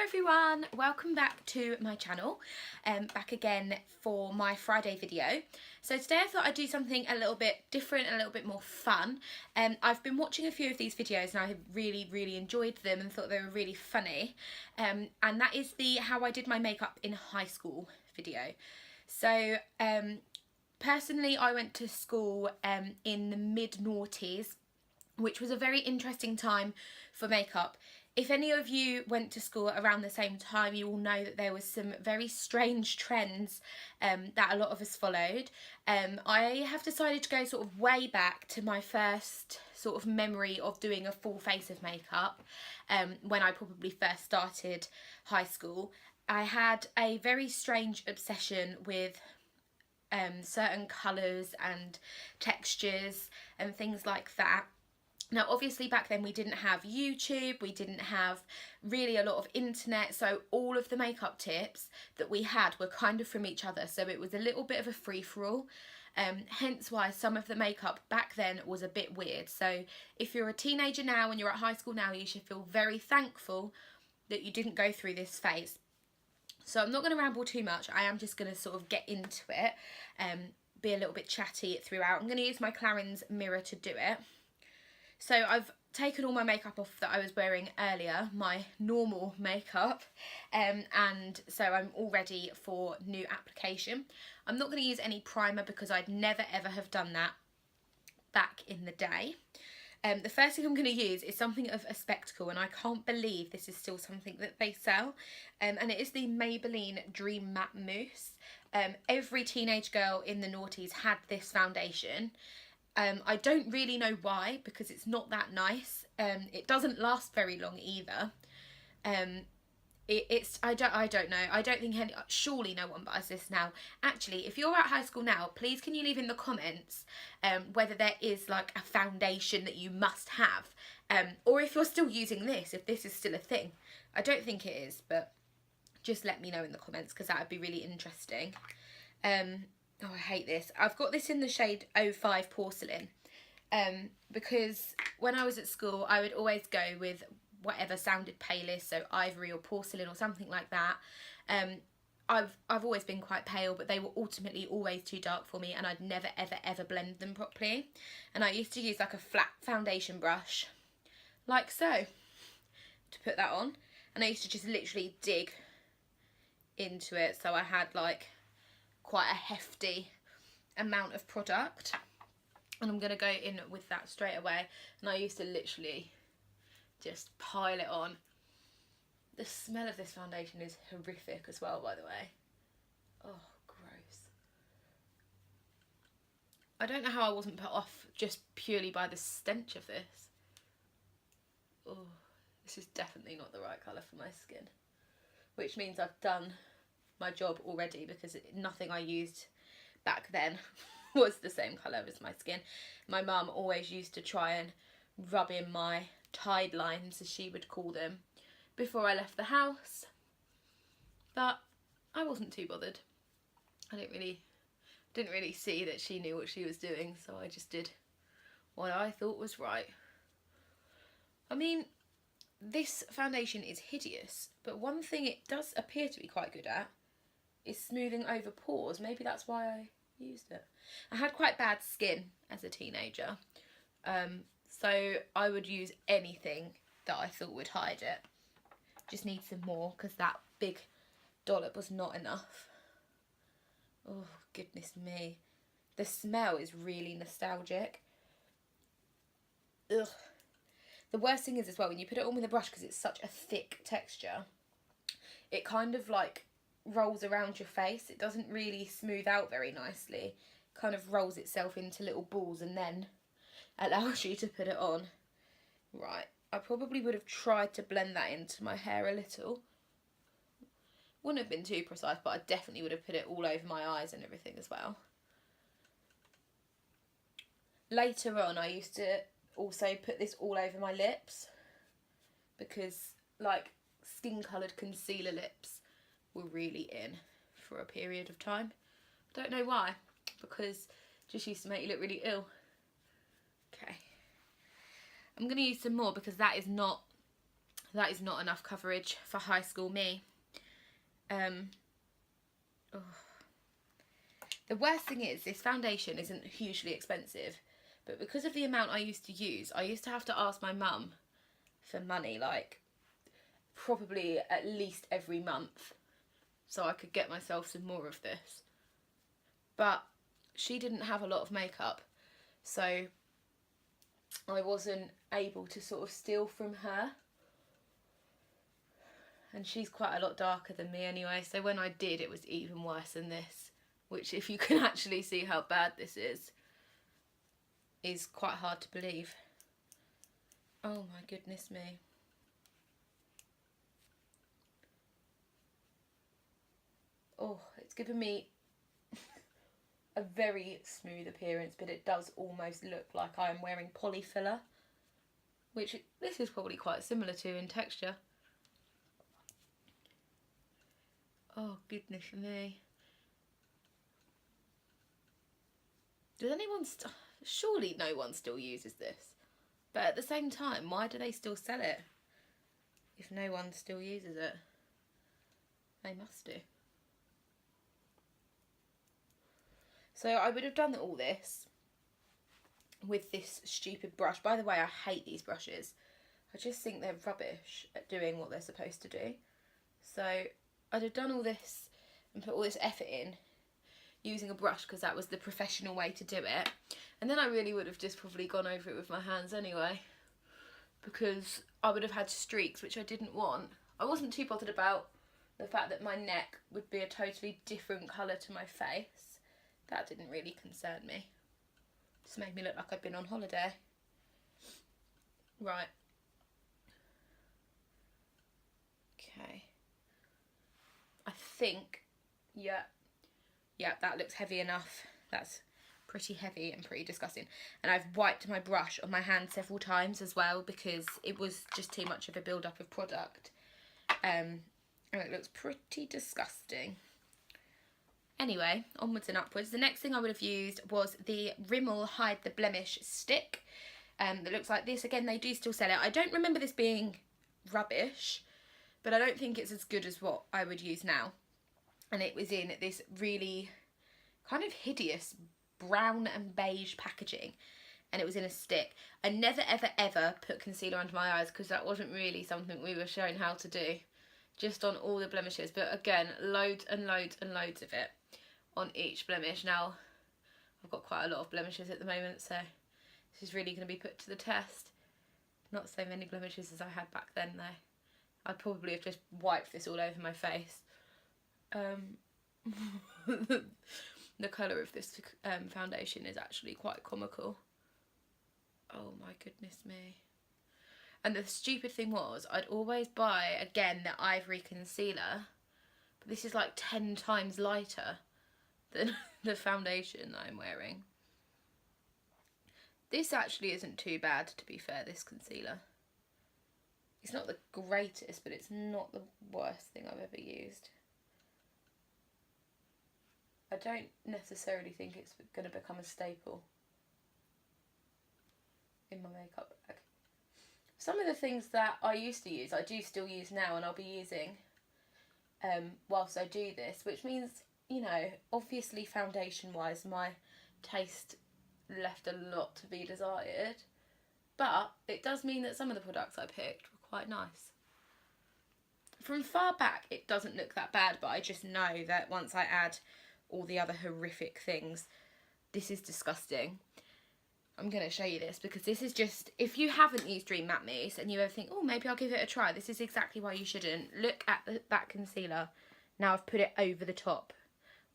everyone, welcome back to my channel, back again for my Friday video. So today I thought I'd do something a little bit different, a little bit more fun. I've been watching a few of these videos and I really enjoyed them and thought they were really funny, and that is the how I did my makeup in high school video. So personally I went to school in the mid-noughties, which was a very interesting time for makeup. If any of you went to school around the same time, you will know that there was some very strange trends that a lot of us followed. I have decided to go sort of way back to my first sort of memory of doing a full face of makeup when I probably first started high school. I had a very strange obsession with certain colours and textures and things like that. Now obviously back then we didn't have YouTube, we didn't have really a lot of internet, so all of the makeup tips that we had were kind of from each other, so it was a little bit of a free-for-all, hence why some of the makeup back then was a bit weird. So if you're a teenager now and you're at high school now, you should feel very thankful that you didn't go through this phase. So I'm not going to ramble too much, I am just going to sort of get into it, be a little bit chatty throughout. I'm going to use my Clarins mirror to do it. So I've taken all my makeup off that I was wearing earlier, my normal makeup, and so I'm all ready for new application. I'm not going to use any primer because I'd never ever have done that back in the day. The first thing I'm going to use is something of a spectacle, and I can't believe this is still something that they sell, and it is the Maybelline Dream Matte Mousse. Every teenage girl in the noughties had this foundation. I don't really know why, because it's not that nice. It doesn't last very long either. I don't know. I don't think surely no one buys this now. Actually, if you're at high school now, please can you leave in the comments whether there is like a foundation that you must have, or if you're still using this, if this is still a thing. I don't think it is, but just let me know in the comments because that would be really interesting. Oh, I hate this. I've got this in the shade 05 Porcelain, because when I was at school I would always go with whatever sounded palest, so Ivory or Porcelain or something like that. I've always been quite pale, but they were ultimately always too dark for me and I'd never ever blend them properly. And I used to use like a flat foundation brush, like so, to put that on. And I used to just literally dig into it, so I had like quite a hefty amount of product, and I'm going to go in with that straight away. And I used to literally just pile it on. The smell of this foundation is horrific as well, by the way. Oh, gross. I don't know how I wasn't put off just purely by the stench of this. Oh, this is definitely not the right colour for my skin, which means I've done my job already, because nothing I used back then was the same colour as my skin. My mum always used to try and rub in my Tide lines, as she would call them, before I left the house, but I wasn't too bothered. I didn't really see that she knew what she was doing, so I just did what I thought was right. I mean, this foundation is hideous, but one thing it does appear to be quite good at is smoothing over pores. Maybe that's why I used it. I had quite bad skin as a teenager, so I would use anything that I thought would hide it. Just need some more because that big dollop was not enough. Oh goodness me, the smell is really nostalgic. Ugh. The worst thing is as well, when you put it on with a brush, because it's such a thick texture, it kind of like rolls around your face. It doesn't really smooth out very nicely. It kind of rolls itself into little balls and then allows you to put it on. Right, I probably would have tried to blend that into my hair a little. Wouldn't have been too precise, but I definitely would have put it all over my eyes and everything as well. Later on I used to also put this all over my lips, because like skin coloured concealer lips were really in for a period of time. Don't know why, because it just used to make you look really ill. Okay, I'm going to use some more because that is not That is not enough coverage for high school me. Oh. The worst thing is, this foundation isn't hugely expensive, but because of the amount I used to use, I used to have to ask my mum for money, like, probably at least every month, so I could get myself some more of this. But she didn't have a lot of makeup, so I wasn't able to sort of steal from her. And she's quite a lot darker than me anyway, so when I did, it was even worse than this. Which, if you can actually see how bad this is quite hard to believe. Oh my goodness me. Oh, it's given me a very smooth appearance, but it does almost look like I am wearing polyfiller, which this is probably quite similar to in texture. Oh goodness me. Does anyone surely no one still uses this, but at the same time, why do they still sell it if no one still uses it? They must do. So I would have done all this with this stupid brush. By the way, I hate these brushes. I just think they're rubbish at doing what they're supposed to do. So I'd have done all this and put all this effort in using a brush because that was the professional way to do it. And then I really would have just probably gone over it with my hands anyway, because I would have had streaks, which I didn't want. I wasn't too bothered about the fact that my neck would be a totally different colour to my face. That didn't really concern me. Just made me look like I'd been on holiday. Right. Okay. I think, yeah, that looks heavy enough. That's pretty heavy and pretty disgusting. And I've wiped my brush on my hand several times as well because it was just too much of a build-up of product. And it looks pretty disgusting. Anyway, onwards and upwards. The next thing I would have used was the Rimmel Hide the Blemish stick. That looks like this. Again, they do still sell it. I don't remember this being rubbish, but I don't think it's as good as what I would use now. And it was in this really kind of hideous brown and beige packaging, and it was in a stick. I never ever ever put concealer under my eyes because that wasn't really something we were shown how to do, just on all the blemishes. But again, loads and loads and loads of it on each blemish. Now I've got quite a lot of blemishes at the moment, so this is really going to be put to the test. Not so many blemishes as I had back then though. I'd probably have just wiped this all over my face. The colour of this foundation is actually quite comical. Oh my goodness me. And the stupid thing was, I'd always buy, again, the Ivory concealer, but this is like 10 times lighter than the foundation that I'm wearing. This actually isn't too bad, to be fair, this concealer. It's not the greatest, but it's not the worst thing I've ever used. I don't necessarily think it's going to become a staple in my makeup bag. Some of the things that I used to use, I do still use now, and I'll be using whilst I do this, which means, you know, obviously foundation-wise, my taste left a lot to be desired, but it does mean that some of the products I picked were quite nice. From far back, it doesn't look that bad, but I just know that once I add all the other horrific things, this is disgusting. I'm going to show you this because this is just, if you haven't used Dream Matte Mousse and you ever think, oh, maybe I'll give it a try, this is exactly why you shouldn't. Look at that concealer. Now I've put it over the top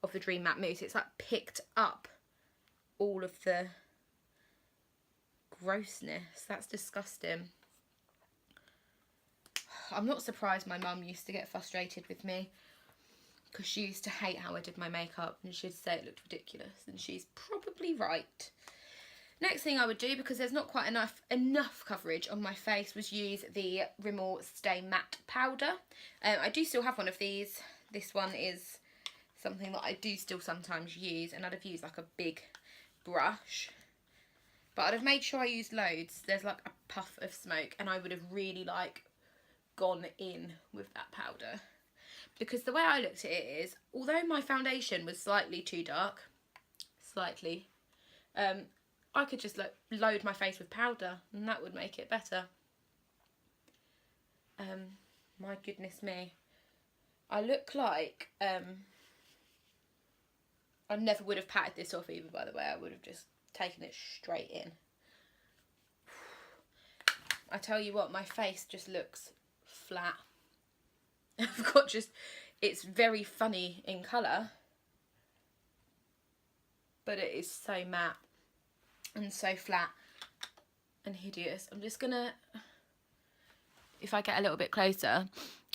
of the Dream Matte Mousse. It's like picked up all of the grossness. That's disgusting. I'm not surprised my mum used to get frustrated with me, because she used to hate how I did my makeup and she'd say it looked ridiculous, and she's probably right. Next thing I would do, because there's not quite enough coverage on my face, was use the Rimmel Stay Matte Powder. I do still have one of these. This one is something that I do still sometimes use, and I'd have used like a big brush. But I'd have made sure I used loads. There's like a puff of smoke, and I would have really like gone in with that powder. Because the way I looked at it is, although my foundation was slightly too dark, I could just load my face with powder and that would make it better. My goodness me. I look like, I never would have patted this off either, by the way. I would have just taken it straight in. I tell you what, my face just looks flat. I've got it's very funny in colour, but it is so matte and so flat and hideous. I'm just gonna, if I get a little bit closer,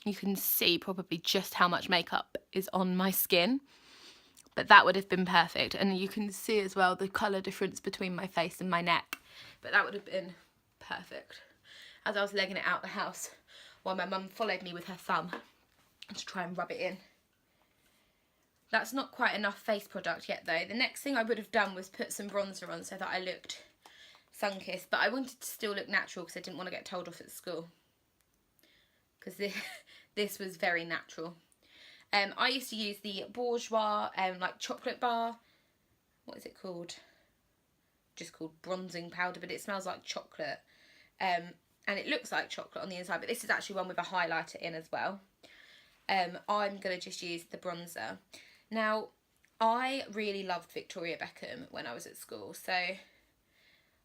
you can see probably just how much makeup is on my skin, but that would have been perfect. And you can see as well the colour difference between my face and my neck, but that would have been perfect. As I was legging it out the house while my mum followed me with her thumb to try and rub it in. That's not quite enough face product yet though. The next thing I would have done was put some bronzer on so that I looked sun-kissed, but I wanted to still look natural because I didn't want to get told off at school. Because this was very natural. I used to use the Bourjois like chocolate bar. What is it called? Just called bronzing powder, but it smells like chocolate. And it looks like chocolate on the inside, but this is actually one with a highlighter in as well. I'm going to just use the bronzer. Now, I really loved Victoria Beckham when I was at school, so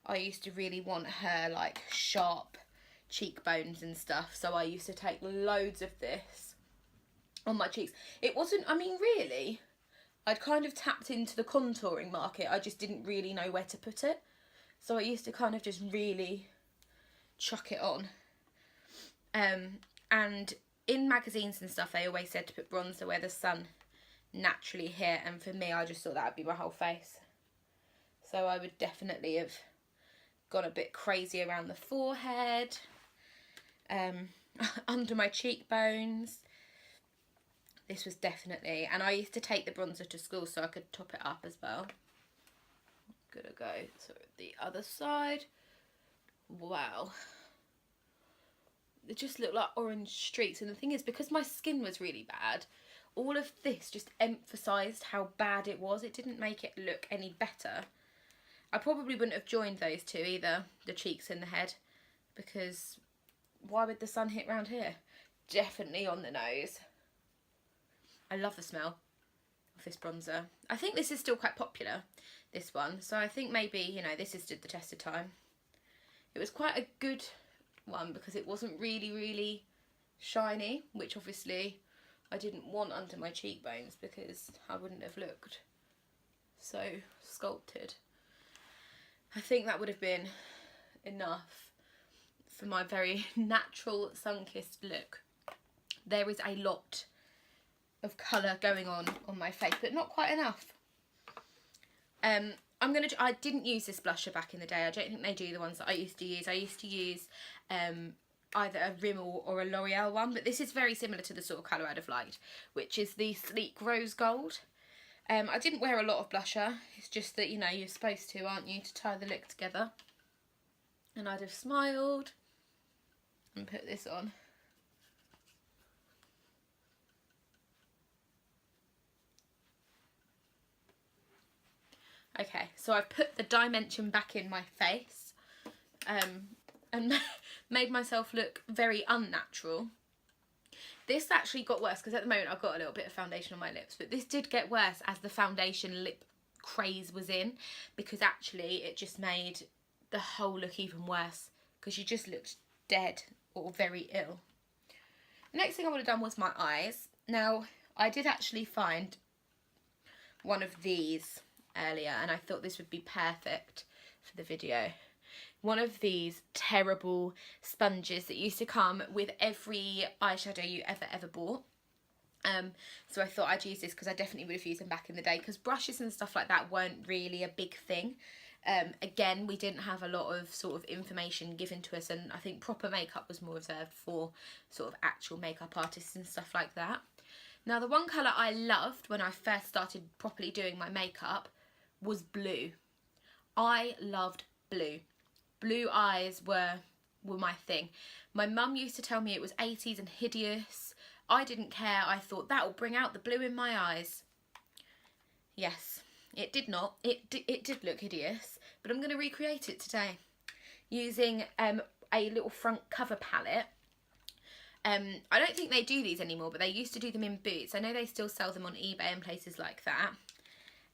I used to really want her like sharp cheekbones and stuff, so I used to take loads of this on my cheeks. It wasn't, I mean really, I'd kind of tapped into the contouring market, I just didn't really know where to put it, so I used to kind of just really chuck it on. And in magazines and stuff they always said to put bronzer where the sun naturally hit, and for me I just thought that would be my whole face, so I would definitely have gone a bit crazy around the forehead, under my cheekbones. This was definitely, and I used to take the bronzer to school so I could top it up as well. Gonna go to the other side. Wow, it just looked like orange streaks, and the thing is, because my skin was really bad, all of this just emphasised how bad it was. It didn't make it look any better. I probably wouldn't have joined those two either, the cheeks and the head, because why would the sun hit round here? Definitely on the nose. I love the smell of this bronzer. I think this is still quite popular, this one, so I think maybe, you know, this has stood the test of time. It was quite a good one because it wasn't really shiny, which obviously I didn't want under my cheekbones because I wouldn't have looked so sculpted. I think that would have been enough for my very natural sun-kissed look. There is a lot of colour going on my face, but not quite enough. I didn't use this blusher back in the day. I don't think they do the ones that I used to use. I used to use either a Rimmel or a L'Oreal one, but this is very similar to the sort of colour I'd have liked, which is the Sleek Rose Gold. I didn't wear a lot of blusher. It's just that, you know, you're supposed to, aren't you, to tie the look together. And I'd have smiled and put this on. Okay, so I've put the dimension back in my face and made myself look very unnatural. This actually got worse because at the moment I've got a little bit of foundation on my lips, but this did get worse as the foundation lip craze was in, because actually it just made the whole look even worse because you just looked dead or very ill. The next thing I would have done was my eyes. Now, I did actually find one of these earlier and I thought this would be perfect for the video. One of these terrible sponges that used to come with every eyeshadow you ever bought. So I thought I'd use this because I definitely would have used them back in the day, because brushes and stuff like that weren't really a big thing. Again, we didn't have a lot of sort of information given to us, and I think proper makeup was more reserved for sort of actual makeup artists and stuff like that. Now, the one colour I loved when I first started properly doing my makeup was blue. I loved blue. Blue eyes were were my thing. My mum used to tell me it was 80s and hideous. I didn't care. I thought that will bring out the blue in my eyes. Yes, it did not. It did look hideous, but I'm going to recreate it today using a little front cover palette. I don't think they do these anymore, but they used to do them in Boots. I know they still sell them on eBay and places like that.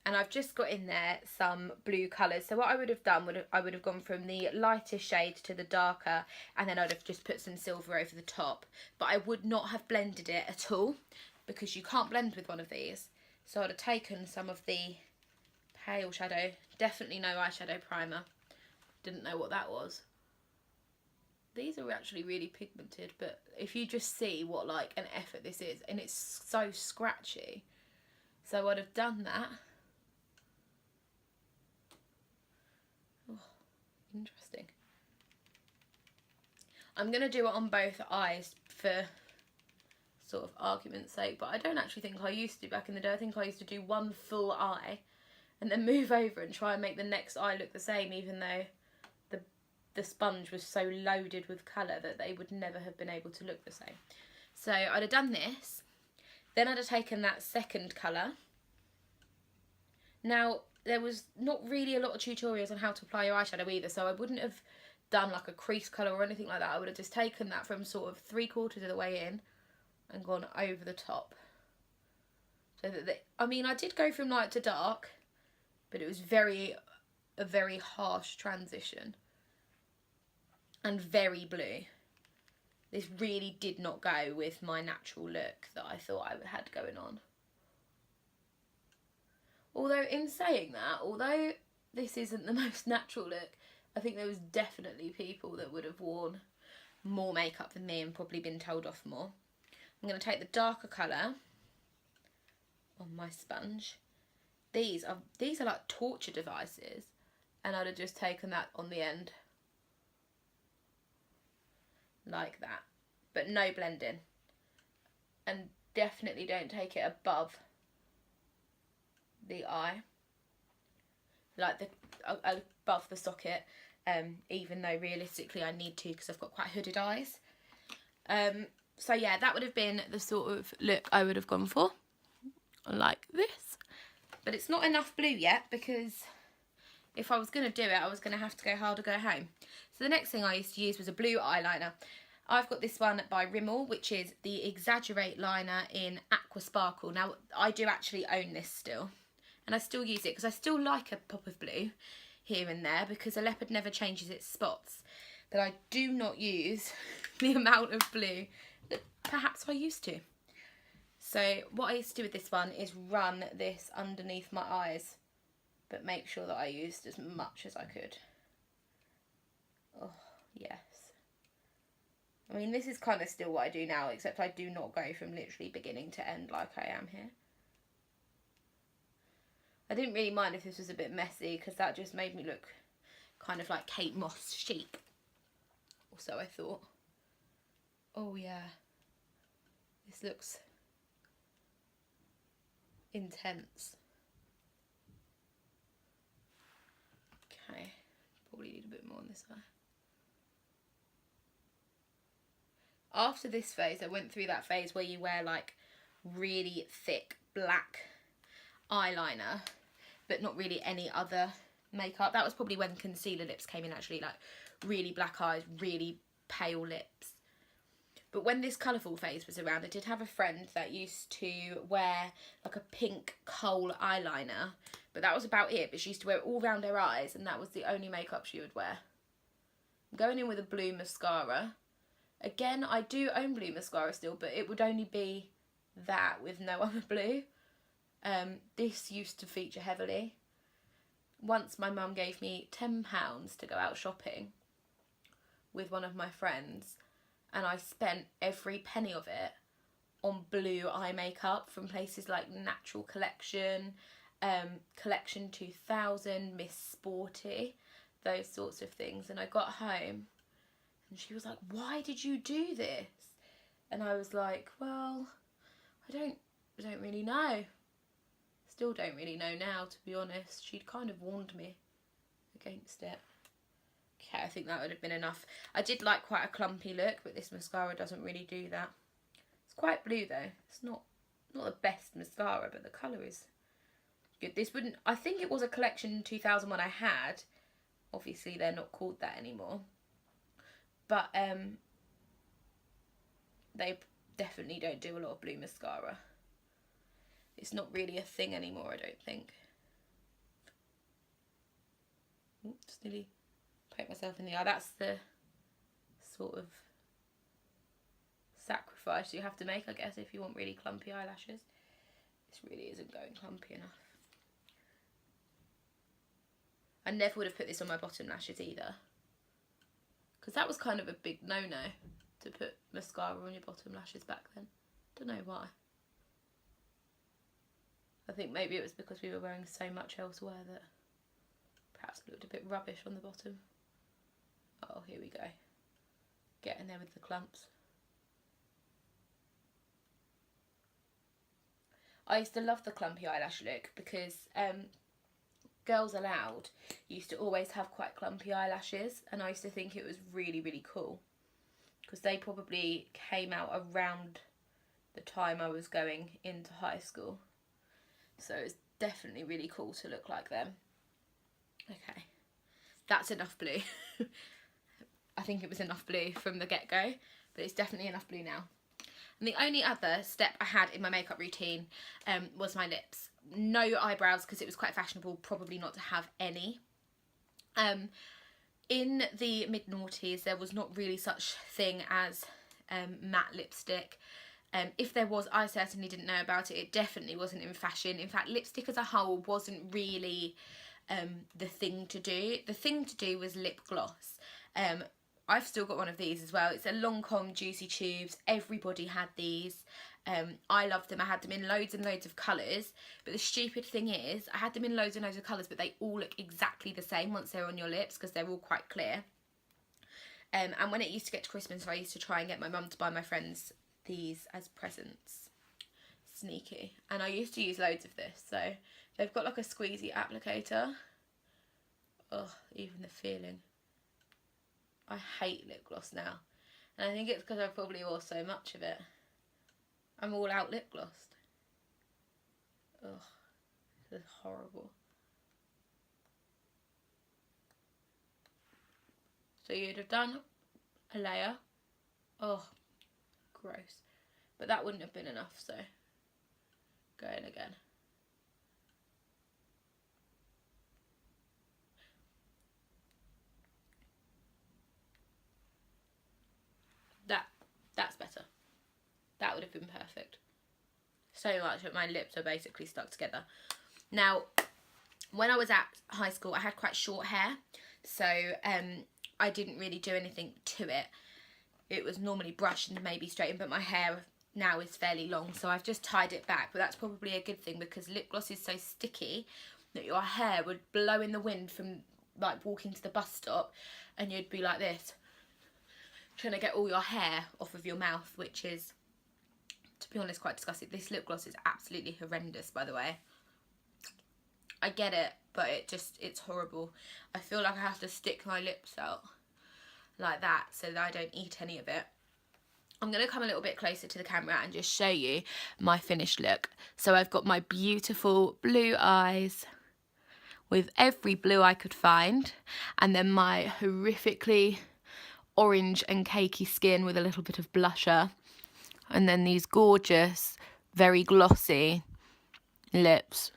And I've just got in there some blue colours. So what I would have done, I would have gone from the lighter shade to the darker, and then I'd have just put some silver over the top. But I would not have blended it at all, because you can't blend with one of these. So I'd have taken some of the pale shadow, definitely no eyeshadow primer. Didn't know what that was. These are actually really pigmented, but if you just see what like an effort this is, and it's so scratchy. So I'd have done that. Oh, interesting. I'm going to do it on both eyes for sort of argument's sake, but I don't actually think I used to back in the day. I think I used to do one full eye and then move over and try and make the next eye look the same, even though the sponge was so loaded with colour that they would never have been able to look the same. So I'd have done this, then I'd have taken that second colour. Now, there was not really a lot of tutorials on how to apply your eyeshadow either, so I wouldn't have done like a crease colour or anything like that. I would have just taken that from sort of 3/4 of the way in and gone over the top. So that I mean, I did go from light to dark, but it was a very harsh transition. And very blue. This really did not go with my natural look that I thought I had going on. Although in saying that, although this isn't the most natural look, I think there was definitely people that would have worn more makeup than me and probably been told off more. I'm going to take the darker colour on my sponge. These are like torture devices, and I'd have just taken that on the end. Like that, but no blending, and definitely don't take it above the eye, like above the socket, even though realistically I need to because I've got quite hooded eyes. So yeah, that would have been the sort of look I would have gone for, like this. But it's not enough blue yet, because if I was going to do it, I was going to have to go hard or go home. So the next thing I used to use was a blue eyeliner. I've got this one by Rimmel, which is the Exaggerate liner in Aqua Sparkle. Now, I do actually own this still, and I still use it because I still like a pop of blue here and there, because a leopard never changes its spots. But I do not use the amount of blue that perhaps I used to. So what I used to do with this one is run this underneath my eyes, but make sure that I used as much as I could. Oh, yes. I mean, this is kind of still what I do now, except I do not go from literally beginning to end like I am here. I didn't really mind if this was a bit messy, because that just made me look kind of like Kate Moss chic. Or so I thought. Oh yeah. This looks intense. Okay, probably need a bit more on this eye. After this phase, I went through that phase where you wear like really thick black eyeliner, but not really any other makeup. That was probably when concealer lips came in, actually, like really black eyes, really pale lips. But when this colourful phase was around, I did have a friend that used to wear like a pink kohl eyeliner, but that was about it. But she used to wear it all around her eyes, and that was the only makeup she would wear. I'm going in with a blue mascara. Again, I do own blue mascara still, but it would only be that with no other blue. This used to feature heavily. Once my mum gave me £10 to go out shopping with one of my friends, and I spent every penny of it on blue eye makeup from places like Natural Collection, Collection 2000, Miss Sporty, those sorts of things. And I got home and she was like, "Why did you do this?" And I was like, "Well, I don't really know. Still don't really know now, to be honest." She'd kind of warned me against it. Okay, I think that would have been enough. I did like quite a clumpy look, but this mascara doesn't really do that. It's quite blue though. It's not the best mascara, but the colour is good. This wouldn't, I think it was a collection 2001 I had. Obviously they're not called that anymore. But they definitely don't do a lot of blue mascara. It's not really a thing anymore, I don't think. Oops, nearly poked myself in the eye. That's the sort of sacrifice you have to make, I guess, if you want really clumpy eyelashes. This really isn't going clumpy enough. I never would have put this on my bottom lashes either, because that was kind of a big no-no to put mascara on your bottom lashes back then. Don't know why. I think maybe it was because we were wearing so much elsewhere that perhaps it looked a bit rubbish on the bottom. Oh, here we go. Getting there with the clumps. I used to love the clumpy eyelash look because Girls Aloud used to always have quite clumpy eyelashes, and I used to think it was really, really cool because they probably came out around the time I was going into high school. So it's definitely really cool to look like them. Okay, that's enough blue. I think it was enough blue from the get-go, but it's definitely enough blue now. And the only other step I had in my makeup routine was my lips. No eyebrows, because it was quite fashionable probably not to have any. In the mid-noughties there was not really such thing as matte lipstick. If there was, I certainly didn't know about it. It definitely wasn't in fashion. In fact, lipstick as a whole wasn't really the thing to do. The thing to do was lip gloss. I've still got one of these as well. It's a Lancome Juicy Tubes. Everybody had these. I loved them. I had them in loads and loads of colours. But the stupid thing is, I had them in loads and loads of colours, but they all look exactly the same once they're on your lips because they're all quite clear. And when it used to get to Christmas, I used to try and get my mum to buy my friends these as presents. Sneaky. And I used to use loads of this. So they've got like a squeezy applicator. Ugh, even the feeling. I hate lip gloss now. And I think it's because I probably wore so much of it. I'm all out lip glossed. Ugh, this is horrible. So you'd have done a layer. Oh, gross. But that wouldn't have been enough, so go in again. That's better. That would have been perfect. So much that my lips are basically stuck together. Now, when I was at high school, I had quite short hair, so I didn't really do anything to it. It was normally brushed and maybe straightened, but my hair now is fairly long, so I've just tied it back. But that's probably a good thing because lip gloss is so sticky that your hair would blow in the wind from like walking to the bus stop, and you'd be like this, trying to get all your hair off of your mouth, which is, to be honest, quite disgusting. This lip gloss is absolutely horrendous, by the way. I get it, but it's horrible. I feel like I have to stick my lips out like that so that I don't eat any of it. I'm going to come a little bit closer to the camera and just show you my finished look. So I've got my beautiful blue eyes with every blue I could find, and then my horrifically orange and cakey skin with a little bit of blusher, and then these gorgeous, very glossy lips.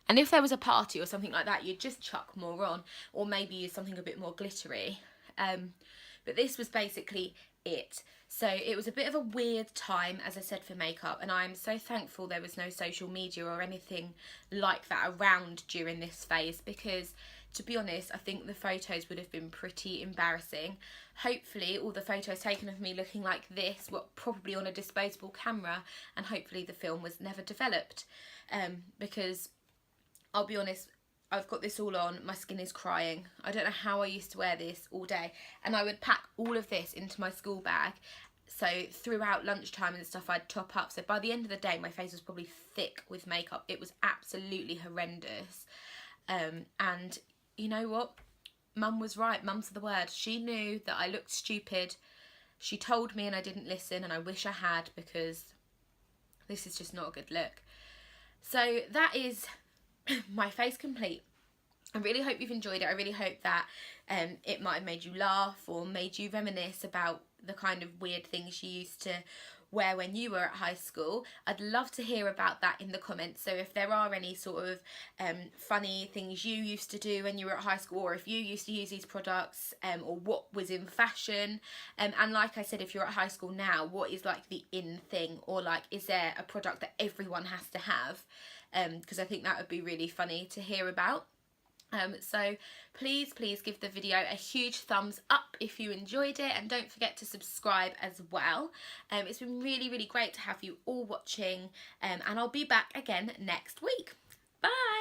And if there was a party or something like that, you'd just chuck more on, or maybe use something a bit more glittery. But this was basically it. So it was a bit of a weird time, as I said, for makeup, and I'm so thankful there was no social media or anything like that around during this phase, because to be honest, I think the photos would have been pretty embarrassing. Hopefully all the photos taken of me looking like this were probably on a disposable camera, and hopefully the film was never developed, because I'll be honest, I've got this all on, my skin is crying. I don't know how I used to wear this all day, and I would pack all of this into my school bag, so throughout lunchtime and stuff I'd top up. So by the end of the day my face was probably thick with makeup. It was absolutely horrendous. And you know what? Mum was right. Mum's the word. She knew that I looked stupid. She told me and I didn't listen, and I wish I had, because this is just not a good look. So that is my face complete. I really hope you've enjoyed it. I really hope that it might have made you laugh or made you reminisce about the kind of weird things you used to wear when you were at high school. I'd love to hear about that in the comments. So if there are any sort of funny things you used to do when you were at high school, or if you used to use these products, or what was in fashion, and like I said, if you're at high school now, what is like the in thing, or like is there a product that everyone has to have, because I think that would be really funny to hear about. So please give the video a huge thumbs up if you enjoyed it, and don't forget to subscribe as well. It's been really great to have you all watching, and I'll be back again next week. Bye!